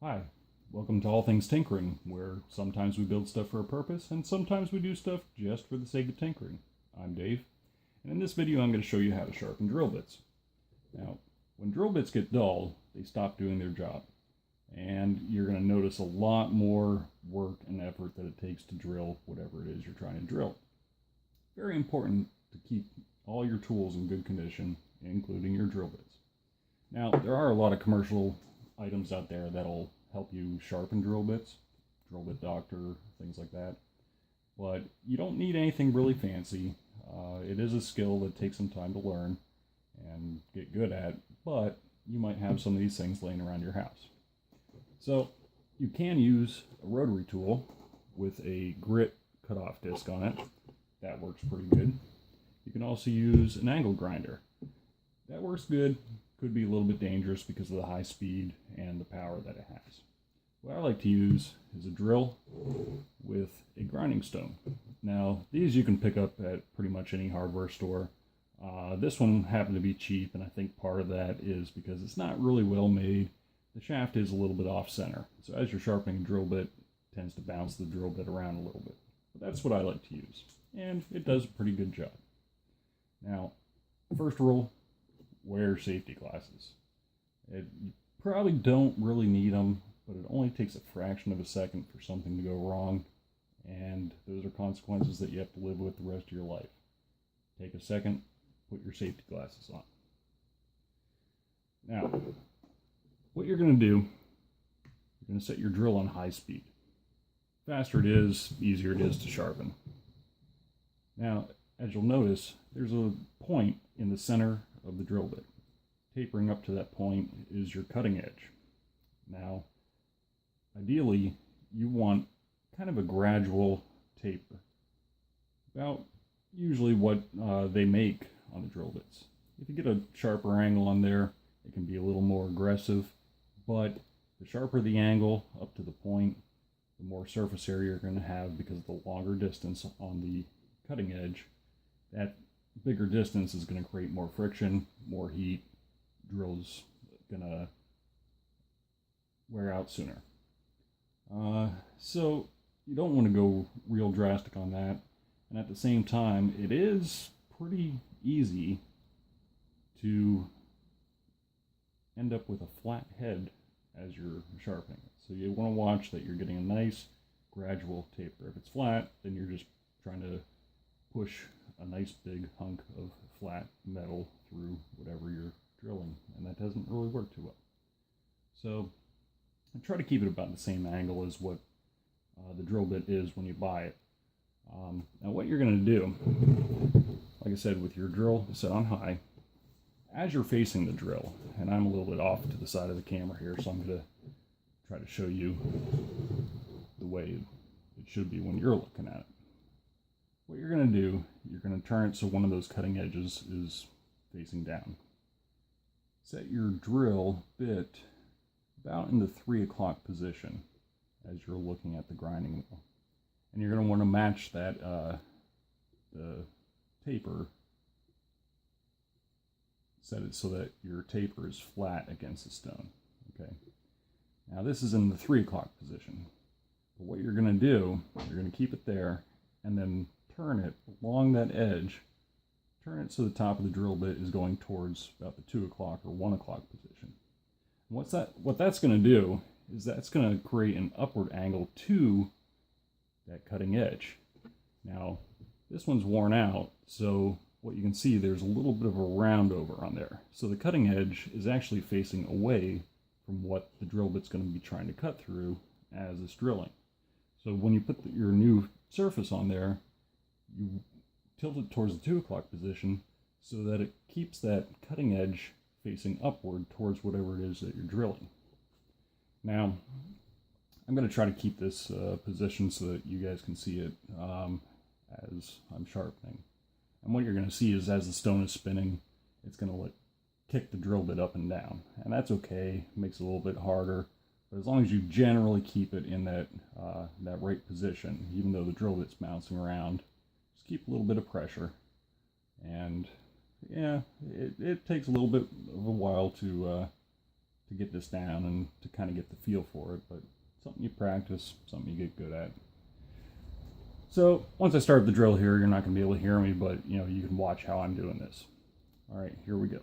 Hi, welcome to All Things Tinkering, where sometimes we build stuff for a purpose and sometimes we do stuff just for the sake of tinkering. I'm Dave, and in this video I'm going to show you how to sharpen drill bits. Now, when drill bits get dull, they stop doing their job, and you're going to notice a lot more work and effort that it takes to drill whatever it is you're trying to drill. Very important to keep all your tools in good condition, including your drill bits. Now, there are a lot of commercial items out there that'll help you sharpen drill bits, drill bit doctor, things like that. But you don't need anything really fancy. It is a skill that takes some time to learn and get good at, but you might have some of these things laying around your house. So you can use a rotary tool with a grit cutoff disc on it. That works pretty good. You can also use an angle grinder. That works good. Could be a little bit dangerous because of the high speed and the power that it has. What I like to use is a drill with a grinding stone. Now, these you can pick up at pretty much any hardware store. This one happened to be cheap, and I think part of that is because it's not really well made. The shaft is a little bit off center, so as you're sharpening a drill bit, it tends to bounce the drill bit around a little bit. But that's what I like to use, and it does a pretty good job. Now, first rule, wear safety glasses. You probably don't really need them, but it only takes a fraction of a second for something to go wrong, and those are consequences that you have to live with the rest of your life. Take a second, put your safety glasses on. Now, what you're going to do, you're going to set your drill on high speed. Faster it is, easier it is to sharpen. Now, as you'll notice, there's a point in the center of the drill bit. Tapering up to that point is your cutting edge. Now, ideally, you want kind of a gradual taper, about usually what they make on the drill bits. If you get a sharper angle on there, it can be a little more aggressive, but the sharper the angle up to the point, the more surface area you're going to have because of the longer distance on the cutting edge. That bigger distance is going to create more friction, more heat. Drill's going to wear out sooner. So you don't want to go real drastic on that. And at the same time, it is pretty easy to end up with a flat head as you're sharpening it. So you want to watch that you're getting a nice gradual taper. If it's flat, then you're just trying to push a nice big hunk of flat metal through whatever you're drilling, and that doesn't really work too well. So I try to keep it about the same angle as what the drill bit is when you buy it. Now what you're going to do, like I said, with your drill set on high, as you're facing the drill, and I'm a little bit off to the side of the camera here, so I'm going to try to show you the way it should be when you're looking at it. What you're going to do, you're going to turn it so one of those cutting edges is facing down. Set your drill bit about in the 3 o'clock position as you're looking at the grinding wheel. And you're going to want to match that the taper. Set it so that your taper is flat against the stone. Okay. Now this is in the 3 o'clock position. But what you're going to do, you're going to keep it there and then turn it along that edge. Turn it so the top of the drill bit is going towards about the 2 o'clock or 1 o'clock position. And what that's going to do is that's going to create an upward angle to that cutting edge. Now, this one's worn out, so what you can see, there's a little bit of a round over on there. So the cutting edge is actually facing away from what the drill bit's going to be trying to cut through as it's drilling. So when you put your new surface on there, you tilt it towards the 2 o'clock position so that it keeps that cutting edge facing upward towards whatever it is that you're drilling. Now, I'm going to try to keep this position so that you guys can see it as I'm sharpening. And what you're going to see is as the stone is spinning, it's going to kick the drill bit up and down. And that's okay, it makes it a little bit harder. But as long as you generally keep it in that right position, even though the drill bit's bouncing around, just keep a little bit of pressure. And yeah, it takes a little bit of a while to to get this down and to kind of get the feel for it, but something you practice, something you get good at. So once I start the drill here, you're not going to be able to hear me, but you can watch how I'm doing this. All right, here we go.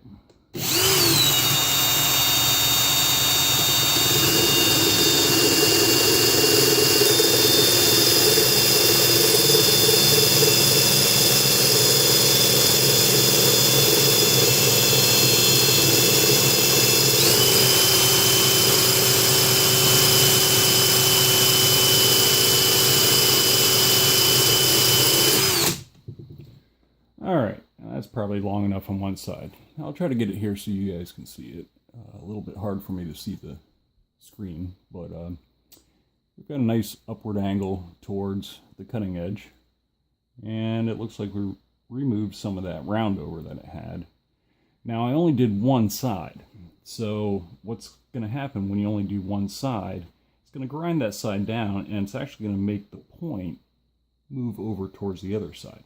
Alright, that's probably long enough on one side. I'll try to get it here so you guys can see it. A little bit hard for me to see the screen, but we've got a nice upward angle towards the cutting edge, and it looks like we removed some of that round over that it had. Now I only did one side, so what's going to happen when you only do one side, it's going to grind that side down, and it's actually going to make the point move over towards the other side.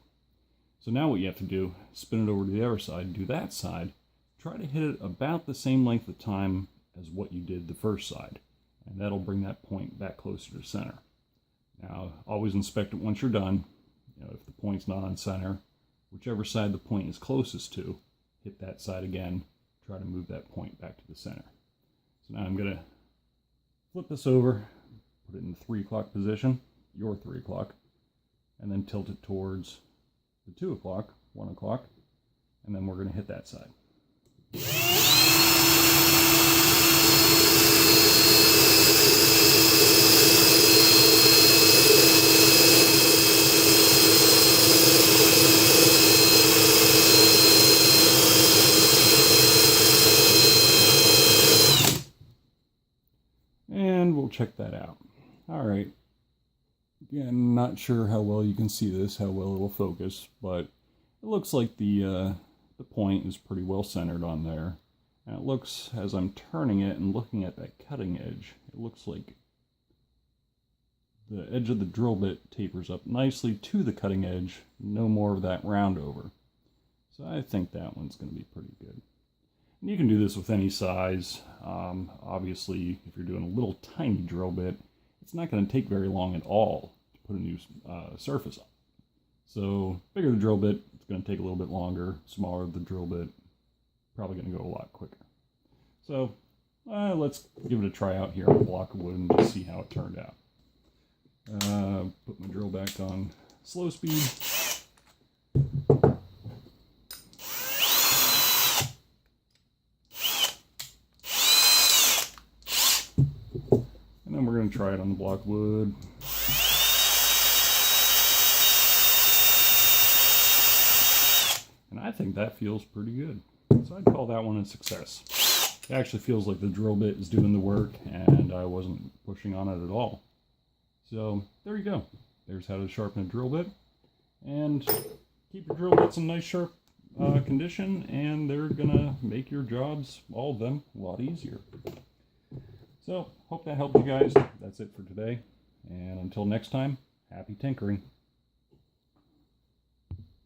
So now what you have to do, spin it over to the other side, do that side, try to hit it about the same length of time as what you did the first side. And that'll bring that point back closer to center. Now, always inspect it once you're done. If the point's not on center, whichever side the point is closest to, hit that side again, try to move that point back to the center. So now I'm going to flip this over, put it in the 3 o'clock position, your 3 o'clock, and then tilt it towards the 2 o'clock, 1 o'clock, and then we're going to hit that side. And we'll check that out. All right. Again, not sure how well you can see this, how well it'll focus, but it looks like the point is pretty well centered on there. And it looks, as I'm turning it and looking at that cutting edge, it looks like the edge of the drill bit tapers up nicely to the cutting edge, no more of that round over. So I think that one's going to be pretty good. And you can do this with any size. Obviously, if you're doing a little tiny drill bit, it's not going to take very long at all to put a new surface on. So, bigger the drill bit, it's going to take a little bit longer. Smaller the drill bit, probably going to go a lot quicker. So, let's give it a try out here on a block of wood and just see how it turned out. Put my drill back on slow speed. And then we're going to try it on the block wood. And I think that feels pretty good. So I'd call that one a success. It actually feels like the drill bit is doing the work and I wasn't pushing on it at all. So there you go. There's how to sharpen a drill bit. And keep your drill bits in nice sharp condition, and they're going to make your jobs, all of them, a lot easier. So, hope that helped you guys. That's it for today. And until next time, happy tinkering.